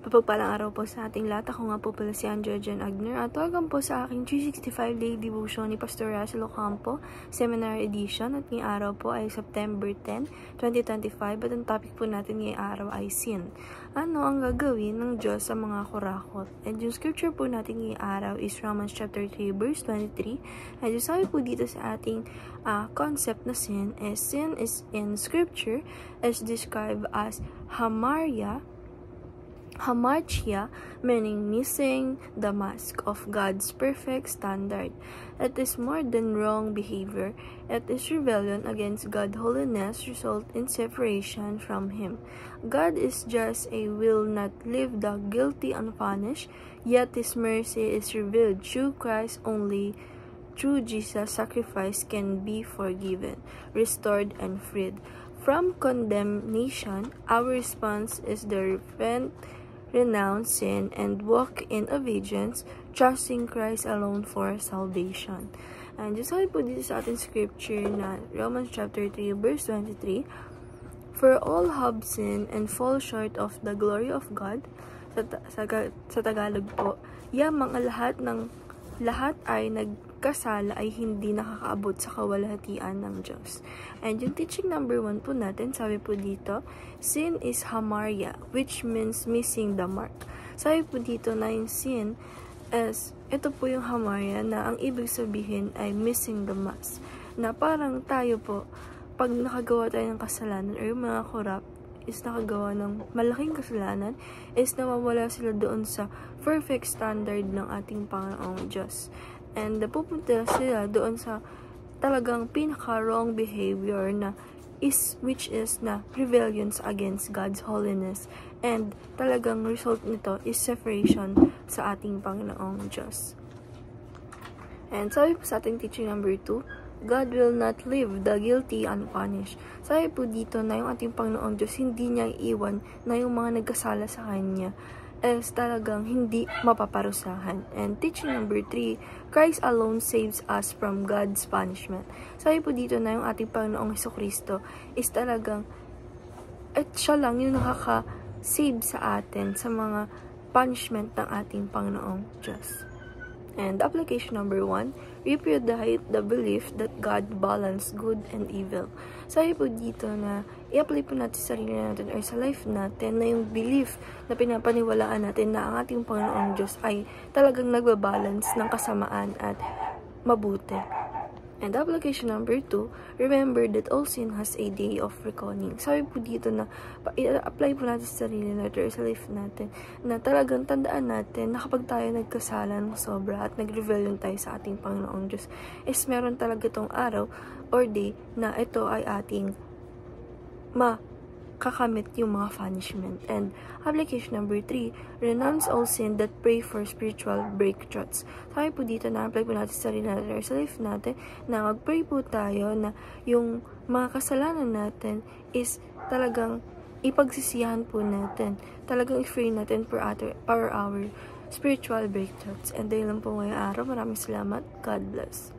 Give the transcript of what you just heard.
Mapagpalang araw po sa ating lahat. Ako nga po pala si Andrea Jen Agner at welcome po sa aking 365 Day Devotion ni Pastor Russell Ocampo, Seminar Edition. At ngayong araw po ay September 10, 2025 at ang topic po natin ngayong araw ay sin. Ano ang gagawin ng Diyos sa mga kurakot? And yung scripture po natin ngayong araw is Romans chapter 3 verse 23. And yung sabi po dito sa ating concept na sin is in scripture is described as hamartia, meaning missing the mask of God's perfect standard. It is more than wrong behavior. It is rebellion against God's holiness, result in separation from Him. God is just will not leave the guilty unpunished, yet His mercy is revealed through Christ only. Through Jesus' sacrifice can be forgiven, restored, and freed. From condemnation, our response is the repent, renounce sin, and walk in obedience, trusting Christ alone for salvation. And just sabi po dito sa ating scripture na Romans chapter 3 verse 23, for all have sinned and fall short of the glory of God. Sa Tagalog po, yamang lahat ay nagkasala ay hindi nakakaabot sa kawalhatian ng Diyos. And yung teaching number 1 po natin, sabi po dito, sin is hamartia, which means missing the mark. Sabi po dito na yung sin is, ito po yung hamartia na ang ibig sabihin ay missing the mark. Na parang tayo po, pag nakagawa tayo ng kasalanan or yung mga corrupt, is nakagawa ng malaking kasalanan, is nawawala sila doon sa perfect standard ng ating Panginoong Diyos. And napupunta sila doon sa talagang pinaka-wrong behavior na which is na rebellions against God's holiness. And talagang result nito is separation sa ating Panginoong Diyos. And sabi po sa ating teaching number 2, God will not leave the guilty unpunished. Sabi po dito na yung ating Panginoong Diyos, hindi niya iiwan na yung mga nagkasala sa Kanya is talagang hindi mapaparusahan. And teaching number 3, Christ alone saves us from God's punishment. Sabi po dito na yung ating Panginoong Jesucristo is talagang, at siya lang yung nakaka-save sa atin sa mga punishment ng ating Panginoong Diyos. And application number 1, repudiate the belief that God balanced good and evil. Sabi po dito na i-apply po natin sa sarili natin or sa life natin na yung belief na pinapaniwalaan natin na ang ating Panginoong Diyos ay talagang nagbabalance ng kasamaan at mabuti. And application number 2, remember that all sin has a day of reckoning. Sabi po dito na i-apply po natin sa sarili natin or sa life natin na talagang tandaan natin na kapag tayo nagkasala ng sobra at nag-rebellion tayo sa ating Panginoong Diyos, is meron talaga itong araw or day na ito ay ating kakamit yung mga punishment. And application number 3, renounce all sin that pray for spiritual breakthroughs. Sabi po dito na apply po natin sa sarili natin or sa life natin na mag-pray po tayo na yung mga kasalanan natin is talagang ipagsisiyahan po natin. Talagang i-pray natin for our spiritual breakthroughs. And dahil lang po ngayong araw, maraming salamat. God bless.